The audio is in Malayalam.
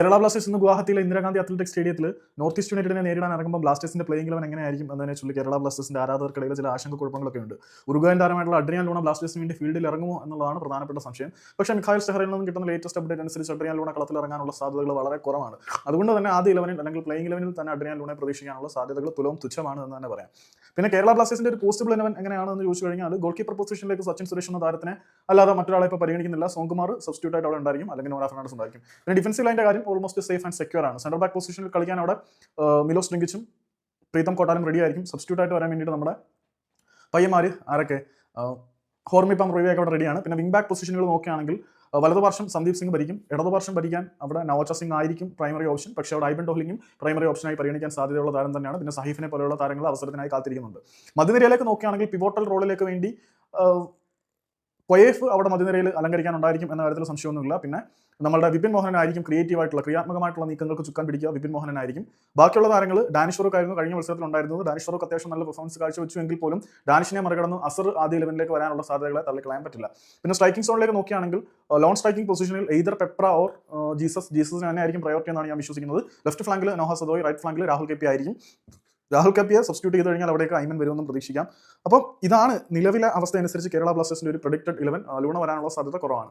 കേരള ബ്ലാസ്റ്റേഴ്സ് ഇന്ന് ഗുവാഹത്തിയിലെ ഇന്ദിരാഗാന്ധി അത്ലറ്റിക് സ്റ്റേഡിയത്തിൽ നോർത്ത് ഈസ്റ്റ് യുണൈറ്റഡിനെ നേരിടാൻ ഇറങ്ങുമ്പോൾ ബ്ലാസ്റ്റേഴ്സിന്റെ പ്ലേയിങ് 11 എങ്ങനെയായിരിക്കും എന്നതിനെ ചൊല്ലി കേരള ബ്ലാസ്റ്റേഴ്സിന്റെ ആരാധകർക്കിടയിൽ ചില ആശങ്കക്കുഴപ്പങ്ങളൊക്കെ ഉണ്ട്. ഉറുഗ്വേയൻ താരമായിട്ടുള്ള അഡ്രിയാൻ ലൂണ ബ്ലാസ്റ്റേഴ്സിന് വേണ്ടി ഫീൽഡിൽ ഇറങ്ങുമോ എന്നുള്ളതാണ് പ്രധാനപ്പെട്ട സംശയം. പക്ഷേ മിഖായൽ സ്റ്റെഹറിൽ നിന്നും കിട്ടുന്ന ലേറ്റസ്റ്റ് അപ്ഡേറ്റ് അനുസരിച്ച് അഡ്രിയാൻ ലൂണ കളത്തിൽ ഇറങ്ങാനുള്ള സാധ്യതകൾ വളരെ കുറവാണ്. അതുകൊണ്ട് തന്നെ ആദ്യ 11 അല്ലെങ്കിൽ പ്ലേയിങ് 11 തന്നെ അഡ്രിയാൻ ലൂണയെ പ്രതീക്ഷിക്കാനുള്ള സാധ്യതകൾ തുലവും തുച്ഛമാണ് എന്ന് തന്നെ പറയാം. പിന്നെ കേരള ബ്ലാസ്റ്റേഴ്സിന്റെ ഒരു പോസിബിൾ 11 എങ്ങനെയാണെന്ന് ചോദിച്ചു കഴിഞ്ഞാൽ ഗോൾ കീപ്പർ പൊസിഷനിലേക്ക് സച്ചിൻ സുരേഷ് എന്ന താരത്തിനെ അല്ലാതെ മറ്റൊരാളെ ഇപ്പോൾ പരിഗണിക്കുന്നില്ല. സോങ്കുമാർ സബ്സ്റ്റിറ്റ്യൂട്ട് ആയിട്ട് അവിടെ ഉണ്ടായിരിക്കും, അല്ലെങ്കിൽ നോറ ഫെർണാണ്ടസ് ഉണ്ടായിരിക്കും. പിന്നെ ഡിഫൻസീവ് ലൈൻ്റെ കാര്യം ഓൾമോസ്റ്റ് സേഫ് ആൻഡ് സെക്യൂർ ആണ്. സെൻട്രൽ ബാക്ക് പൊസിഷനിൽ കളിക്കാൻ അവിടെ മിലോസ് ലിങ്കിച്ചും പ്രീതം കോട്ടാലും റെഡി ആയിരിക്കും. സബ്സ്റ്റിറ്റ്യൂട്ട് ആയിട്ട് വരാൻ വേണ്ടിയിട്ട് നമ്മുടെ പയ്യന്മാർ ആരൊക്കെ, ഹോർമിപ്പം റിവയൊക്കെ അവിടെ റെഡിയാണ്. പിന്നെ വിംഗ് ബാക്ക് പൊസിഷനുകൾ നോക്കുകയാണെങ്കിൽ വലതുപാർശ്വം സന്ദീപ് സിംഗ് ഭരിക്കും, ഇടതുപാർശ്വം ഭരിക്കാൻ അവിടെ നവോച്ച സിംഗ് ആയിരിക്കും പ്രൈമറി ഓപ്ഷൻ. പക്ഷേ അവിടെ ഐബൻ ടോഹ്ലിംഗും പ്രൈമറി ഓപ്ഷനായി പരിഗണിക്കാൻ സാധ്യതയുള്ള താരം തന്നെയാണ്. പിന്നെ സഹീഫിനെ പോലെയുള്ള താരങ്ങൾ അവസരത്തിനായി കാത്തിരിക്കുന്നുണ്ട്. മധ്യനിരയിലേക്ക് നോക്കുകയാണെങ്കിൽ പിവോട്ടൽ റോളിലേക്ക് വേണ്ടി കൊയേഫ് അവിടെ മധ്യനിരയിൽ അലങ്കരിക്കാനുണ്ടായിരിക്കും എന്ന കാര്യത്തിൽ സംശയമൊന്നുമില്ല. പിന്നെ നമ്മുടെ വിപിൻ മോഹനായിരിക്കും ക്രിയാത്മകമായിട്ടുള്ള നീക്കങ്ങൾക്ക് ചുക്കാൻ പിടിക്കുക വിപിൻ മോഹനായിരിക്കും. ബാക്കിയുള്ള താരങ്ങൾ ഡാനിഷ് ഫറൂഖ് ആയിരുന്നു കഴിഞ്ഞ മത്സരത്തിൽ ഉണ്ടായിരുന്നത്. ഡാനിഷ് ഫറൂഖ് അത്യാവശ്യം നല്ല പെർഫോമൻസ് കാഴ്ചവെച്ചു എങ്കിൽ പോലും ഡാനിഷിനെ മറികടന്ന് അസർ ആദ്യ 11ലേക്ക് വരാനുള്ള സാധ്യതകളെ തള്ളിക്കളയാൻ പറ്റില്ല. പിന്നെ സ്ട്രൈക്കിംഗ് സോണിലേക്ക് നോക്കുകയാണെങ്കിൽ ലോൺ സ്ട്രൈക്കിംഗ് പൊസിഷനിൽ എയ്തർ പെപ്ര ഓർ ജീസസിന് തന്നെ ആയിരിക്കും പ്രയോറിറ്റി എന്നാണ് ഞാൻ വിശ്വസിക്കുന്നത്. ലെഫ്റ്റ് ഫ്ലാങ്കിൽ നോഹ സദോയ്, റൈറ്റ് ഫ്ലാങ്കിൽ രാഹുൽ കെ പി ആയിരിക്കും. രാഹുൽ കപ്പിയെ സബ്സ്റ്റിറ്റ്യൂട്ട് ചെയ്ത് കഴിഞ്ഞാൽ അവിടേക്ക് ഐമൻ വരുമെന്നും പ്രതീക്ഷിക്കാം. അപ്പം ഇതാണ് നിലവിലെ അവസ്ഥ അനുസരിച്ച് കേരള ബ്ലാസ്റ്റേഴ്സിന്റെ ഒരു പ്രഡിക്റ്റഡ് 11. ലൂണ വരാനുള്ള സാധ്യത കുറവാണ്.